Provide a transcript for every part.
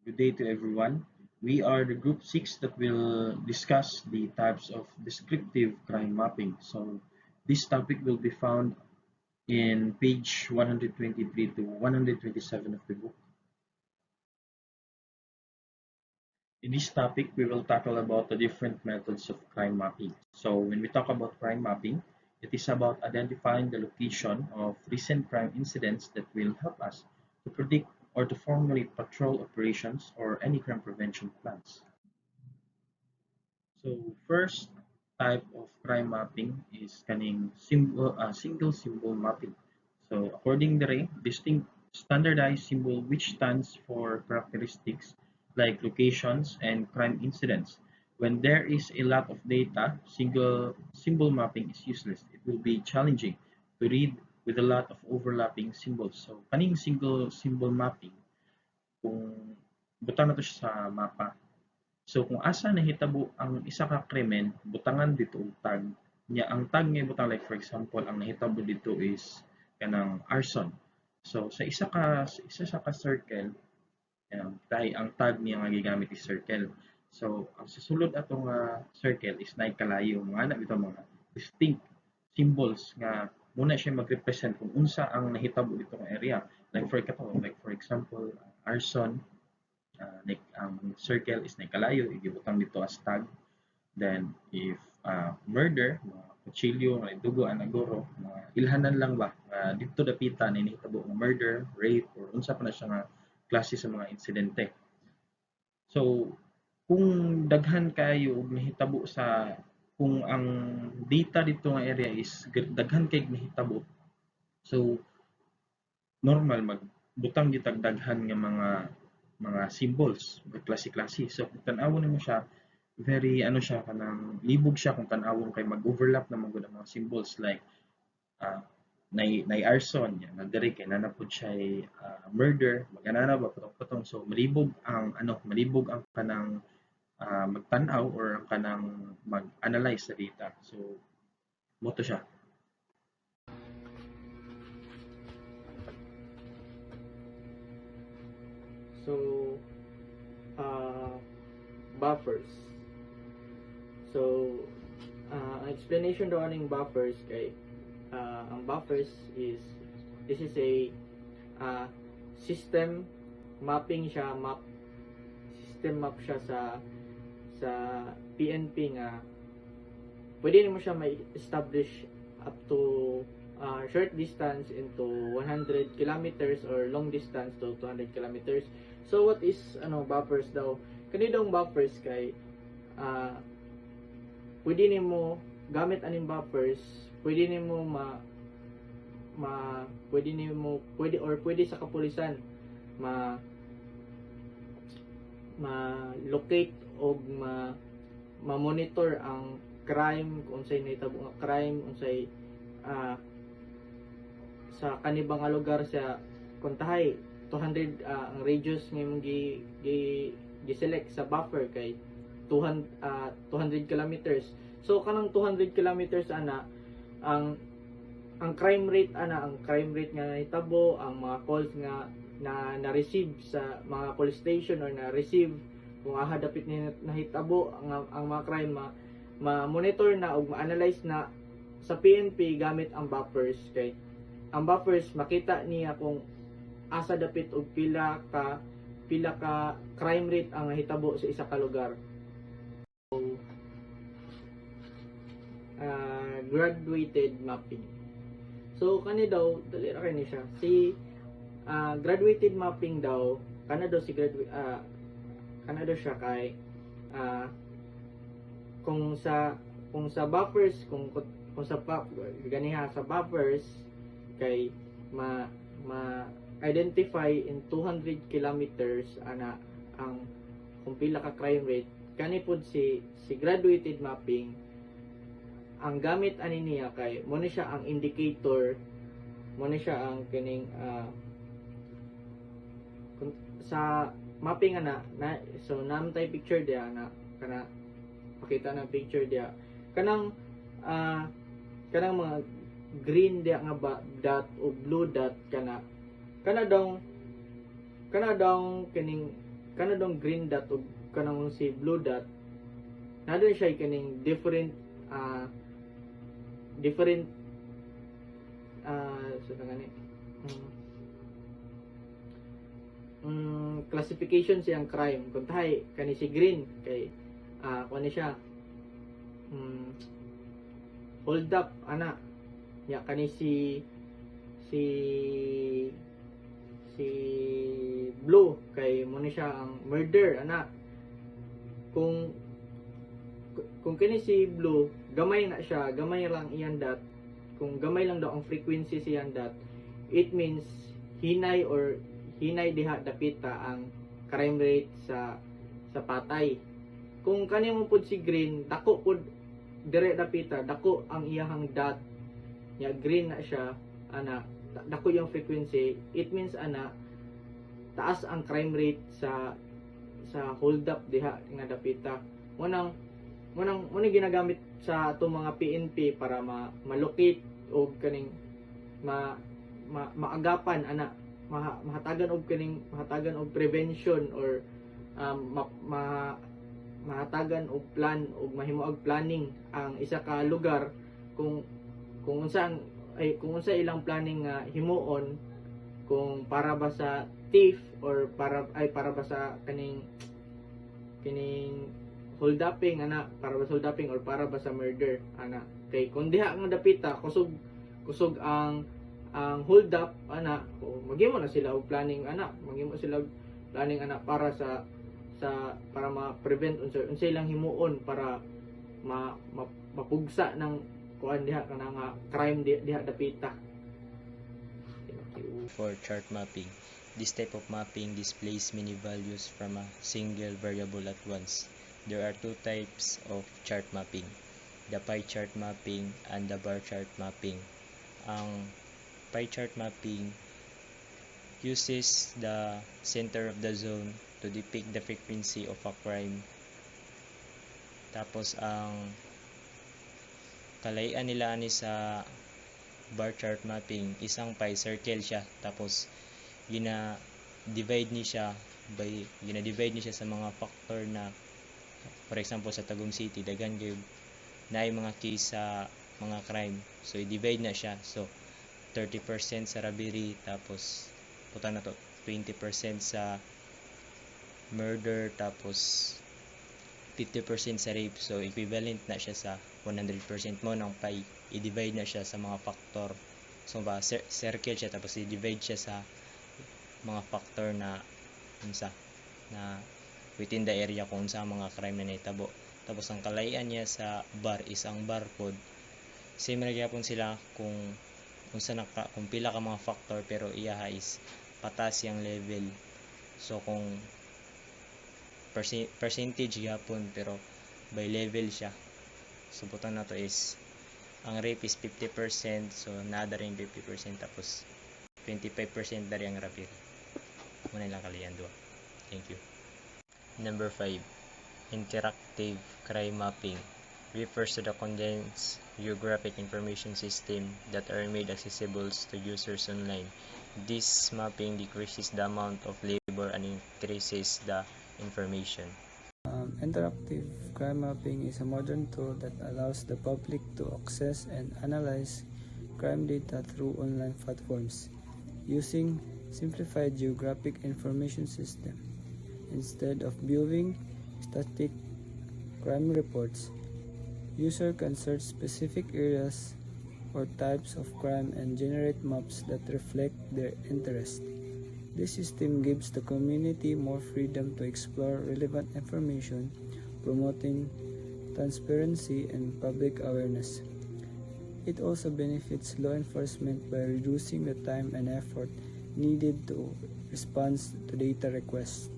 Good day to everyone. We are the group 6 that will discuss the types of descriptive crime mapping. So this topic will be found in page 123 to 127 of the book. In this topic, we will tackle about the different methods of crime mapping. So when we talk about crime mapping, it is about identifying the location of recent crime incidents that will help us to predict or to formulate patrol operations or any crime prevention plans. So first type of crime mapping is kaning single symbol mapping. So according to distinct standardized symbol which stands for characteristics like locations and crime incidents. When there is a lot of data, single symbol mapping is useless. It will be challenging to read with a lot of overlapping symbols. So kaning single symbol mapping kung butang na to siya sa mapa. So kung asa nahitabo ang isa ka krimen, butangan dito og tag. Nya ang tag nga butang like for example, ang nahitabo dito is kanang arson. So sa isa sa ka circle, dahil ang tag niya nga gigamit is circle. So ang susulod atong circle is nay kalayo mga bitaw mga distinct symbols nga muna siya mag-represent kung unsa ang nahitabo dito nga area. Like for example, arson, like circle is nakalayo, igibutang dito as tag. Then if murder, mga kutsilyo, mga dugo, anagoro, mga ilhanan lang ba, dito dapitan ni nahitabo nga murder, rape, or unsa pa na siya nga klase sa mga insidente. So kung daghan kayo og nahitabo sa kung ang data dito nga area is daghan kay nahitabo, so normal magbutang gitag daghan nga mga symbols, klase-klase. So kung tan-awon nimo siya, very ano siya kanang libog siya kung tan-awon kay mag-overlap naman gud ang mga symbols like nay arson yan na diri kay nanapod siya murder, maganana ba patong-patong. So malibog ang kanang magtan-aw or ang kanang mag-analyze sa data. So mo to siya. So, buffers. So, ang explanation daw aning buffers kay ang buffers is this is a system mapping siya system map siya sa PNP nga pwede nimo siya may establish up to short distance into 100 kilometers or long distance to 200 kilometers. So what is buffers daw? Kani daw buffers kay pwede nimo gamit aning buffers, pwede nimo pwede sa kapulisan locate og ma-monitor ang crime kung unsay nahitabo nga crime, unsay sa kanibang nga lugar sa kuntahay 200 ang radius nga imong gi-select sa buffer kay 200 kilometers. So kanang 200 kilometers ana ang crime rate nga nahitabo, ang mga calls nga na-receive sa mga police station or na-receive kung aha dapit ni nahitabo ang mga crime ma-monitor na o ma-analyze na sa PNP gamit ang buffers kay ang buffers makita niya kung asa dapit og pila ka crime rate ang nahitabo sa isa ka lugar. So, graduated mapping. So kani daw dali ra kani siya. Si graduated mapping daw kana daw siya kay kung sa buffers kung sa ganiha sa buffers kay ma-identify in 200 kilometers ana ang kung pila ka crime rate kani pod si graduated mapping ang gamit ani niya kay mo ni siya ang indicator, mo ni siya ang kining sa mapping ana so namtay picture dia na kana pakita na picture dia kanang mga green dia nga ba dot o blue dot kana daw kining kanadong green dot ug kanang si blue dot nadon siya kaning different different so gani classification siyang crime kung tahay kani si green kay kuan ni siya hold up ana ya kani si blue kay mo ni siya ang murder ana kung kini si blue gamay na siya, gamay lang iyan dot, kung gamay lang daw ang frequency siyan dot, it means hinay diha dapita ang crime rate sa patay. Kung kani mo pud si green dako pud dire dapita, dako ang iyahang dot ya green na siya ana, dako yung frequency, it means ana taas ang crime rate sa hold up diha nga dapita. Munang ginagamit sa atong mga PNP para malocate og kaning maagapan ana, mahatagan og prevention or mahatagan og plan og mahimuag planning ang isa ka lugar kung unsa ilang planning nga himuon, kung para ba sa thief or para ba sa kaning holduping ana, para ba sa holduping or para ba sa murder ana. Kay kung diha nga dapita kusog ang hold up ana, maghimo na sila og planning ana, para para ma-prevent unsa ilang himuon para mapugsa ng kuan diha kana nga crime diha dapita. For chart mapping, this type of mapping displays many values from a single variable at once. There are two types of chart mapping, the pie chart mapping and the bar chart mapping. Ang pie chart mapping uses the center of the zone to depict the frequency of a crime. Tapos ang kalayan nila ani sa bar chart mapping, isang pie circle siya, tapos gina-divide ni siya sa mga factor na, for example sa Tagum City daghan gyud naay mga case sa mga crime, so i-divide na siya. So 30% sa robbery, tapos 20% sa murder, tapos 50% sa rape. So equivalent na siya sa 100% mo ng pie, i-divide na siya sa mga factor. So circle siya, tapos i-divide siya sa mga factor na within the area kung sa mga crime na naitabo. Tapos ang kalayan niya sa bar is ang bar code. Same ra gyapon sila kung pila ka mga factor, pero iyaha is patas yang level. So kung percentage gyapon pero by level siya. So butang na to is ang rape is 50%, so nada rin 50%, tapos 25% dari ang robbery. Muna lang kalayan duha. Thank you. Number 5. Interactive crime mapping refers to the condensed geographic information system that are made accessible to users online. This mapping decreases the amount of labor and increases the information. Interactive crime mapping is a modern tool that allows the public to access and analyze crime data through online platforms using simplified geographic information system. Instead of viewing static crime reports, user can search specific areas or types of crime and generate maps that reflect their interest. This system gives the community more freedom to explore relevant information, promoting transparency and public awareness. It also benefits law enforcement by reducing the time and effort needed to respond to data requests,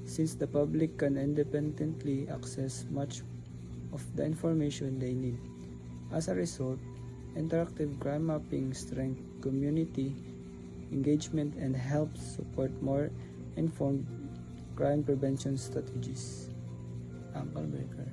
since the public can independently access much of the information they need. As a result, interactive crime mapping strengthens community engagement and helps support more informed crime prevention strategies. Uncle Baker.